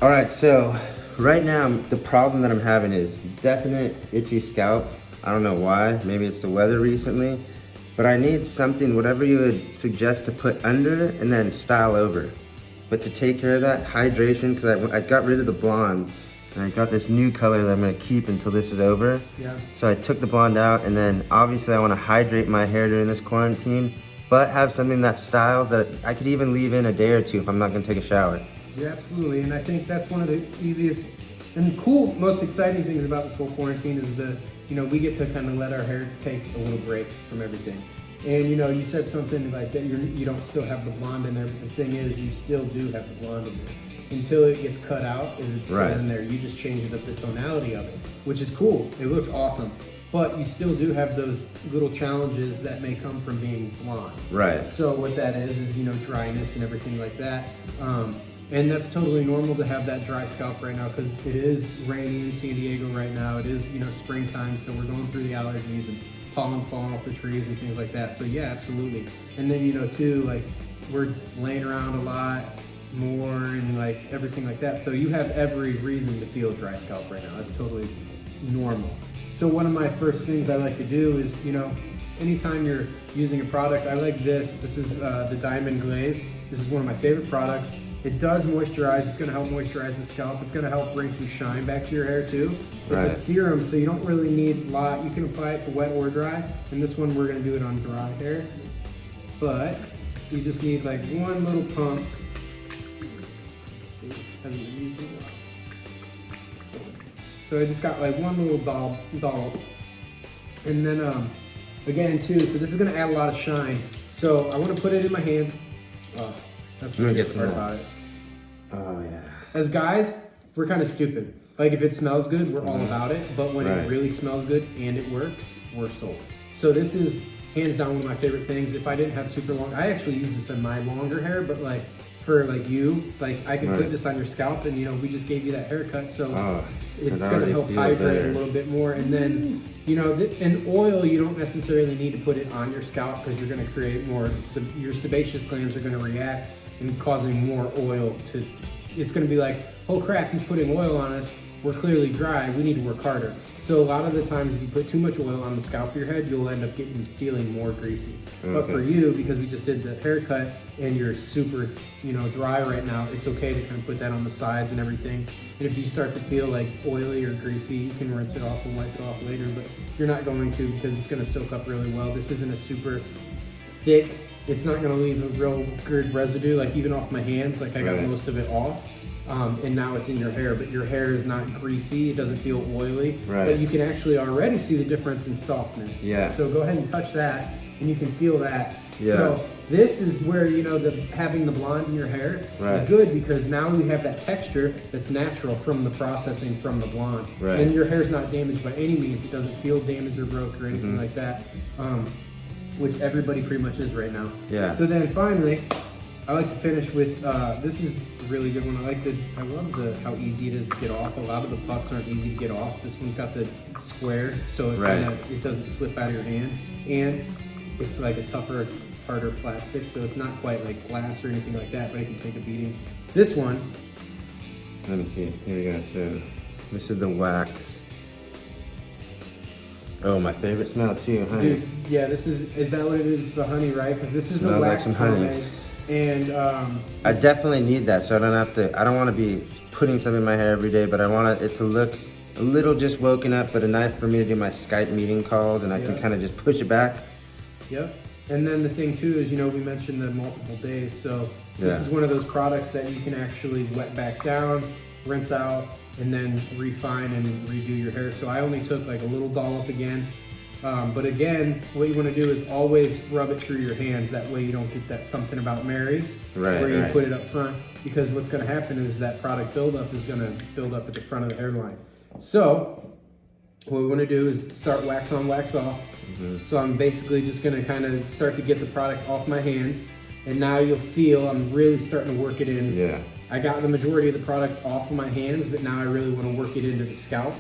All right, so right now the problem that I'm having is definite itchy scalp. I don't know why, maybe it's the weather recently, but I need something, whatever you would suggest to put under and then style over. But to take care of that, hydration, because I got rid of the blonde and I got this new color that I'm gonna keep until this is over. Yeah. So I took the blonde out, and then obviously I wanna hydrate my hair during this quarantine, but have something that styles that I could even leave in a day or two if I'm not gonna take a shower. Yeah, absolutely. And I think that's one of the easiest and cool, most exciting things about this whole quarantine is we get to kind of let our hair take a little break from everything. And you said something like that you don't still have the blonde in there, but the thing is you still do have the blonde in there. Until it gets cut out, is it still Right. in there? You just changed up the tonality of it, which is cool. It looks awesome. But you still do have those little challenges that may come from being blonde. Right. So what that is dryness and everything like that. And that's totally normal to have that dry scalp right now because it is rainy in San Diego right now. It is, springtime, so we're going through the allergies and pollen's falling off the trees and things like that. So yeah, absolutely. And then, too, like we're laying around a lot more and like everything like that. So you have every reason to feel dry scalp right now. That's totally normal. So one of my first things I like to do is, anytime you're using a product, I like this. This is the Diamond Glaze. This is one of my favorite products. It does moisturize. It's going to help moisturize the scalp. It's going to help bring some shine back to your hair too. Right. It's a serum, so you don't really need a lot. You can apply it to wet or dry. And this one, we're going to do it on dry hair. But you just need like one little pump. Let's see, haven't been using it. So I just got like one little dollop. And then again too, so this is going to add a lot of shine. So I want to put it in my hands. That's what gets part about it. Oh yeah. As guys, we're kind of stupid. Like if it smells good, we're all about it. But when it really smells good and it works, we're sold. So this is hands down one of my favorite things. If I didn't have super long, I actually use this in my longer hair, but like for like you, like I could put this on your scalp and we just gave you that haircut. So it's gonna help hydrate a little bit more. And then, in oil, you don't necessarily need to put it on your scalp because you're gonna create more, your sebaceous glands are gonna react and causing more oil to, it's gonna be like, oh crap, he's putting oil on us. We're clearly dry, we need to work harder. So a lot of the times if you put too much oil on the scalp of your head, you'll end up feeling more greasy. Okay. But for you, because we just did the haircut and you're super, dry right now, it's okay to kind of put that on the sides and everything. And if you start to feel like oily or greasy, you can rinse it off and wipe it off later, but you're not going to because it's gonna soak up really well. This isn't a super thick, it's not gonna leave a real good residue, like even off my hands, like I got most of it off. And now it's in your hair, but your hair is not greasy, it doesn't feel oily, but you can actually already see the difference in softness. Yeah. So go ahead and touch that, and you can feel that. Yeah. So this is where, having the blonde in your hair is good because now we have that texture that's natural from the processing from the blonde. Right. And your hair's not damaged by any means. It doesn't feel damaged or broke or anything like that, which everybody pretty much is right now. Yeah. So then finally, I like to finish with, this is a really good one. I love how easy it is to get off. A lot of the pucks aren't easy to get off. This one's got the square, so it doesn't slip out of your hand. And it's like a tougher, harder plastic, so it's not quite like glass or anything like that, but it can take a beating. This one. Let me see, here we go, so this is the wax. Oh, my favorite smell too, honey. Dude, yeah, is that what it is? It's the honey, right? Because this is the Smells wax like some honey. pomade. And I definitely need that, so I don't want to be putting something in my hair every day, but I want it to look a little just woken up, but enough for me to do my Skype meeting calls, and I can kind of just push it back. Yep. And then the thing too is, we mentioned the multiple days, so this is one of those products that you can actually wet back down, rinse out, and then refine and redo your hair. So I only took like a little dollop again. But again, what you want to do is always rub it through your hands. That way you don't get that something about Mary where you put it up front. Because what's going to happen is that product buildup is going to build up at the front of the hairline. So what we want to do is start wax on, wax off. So I'm basically just going to kind of start to get the product off my hands. And now you'll feel I'm really starting to work it in. Yeah. I got the majority of the product off of my hands, but now I really want to work it into the scalp.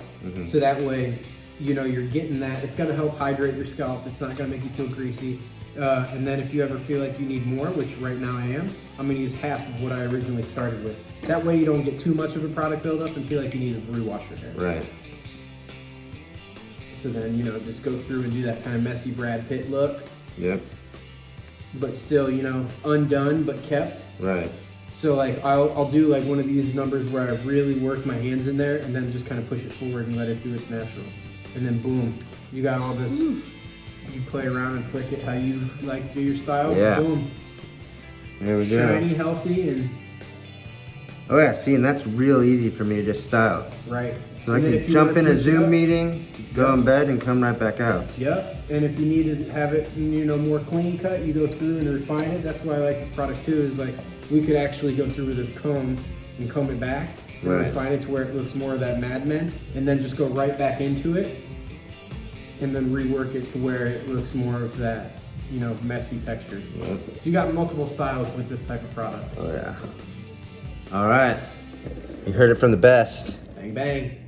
So that way, you're getting that. It's going to help hydrate your scalp. It's not going to make you feel greasy. And then if you ever feel like you need more, which right now I am, I'm gonna use half of what I originally started with. That way you don't get too much of a product buildup and feel like you need to rewash your hair. Right. So then, you know, just go through and do that kind of messy Brad Pitt look. Yep. But still, you know, undone but kept. Right. So like I'll do like one of these numbers where I really work my hands in there and then just kind of push it forward and let it do its natural. And then boom, you got all this. You play around and flick it how you like to do your style. Yeah. Boom. There we go. Shiny, healthy, and oh yeah, see, and that's real easy for me to just style. right. So I And then can if you jump wanna in a switch it Zoom up- meeting, go in bed, and come right back out. Yep. And if you need to have it, you know, more clean cut, you go through and refine it. That's why I like this product too. Is like we could actually go through with a comb and comb it back and Right. refine it to where it looks more of that Mad Men, and then just go right back into it, and then rework it to where it looks more of that, you know, messy texture. Yep. So you got multiple styles with this type of product. Oh yeah. All right. You heard it from the best. Bang bang.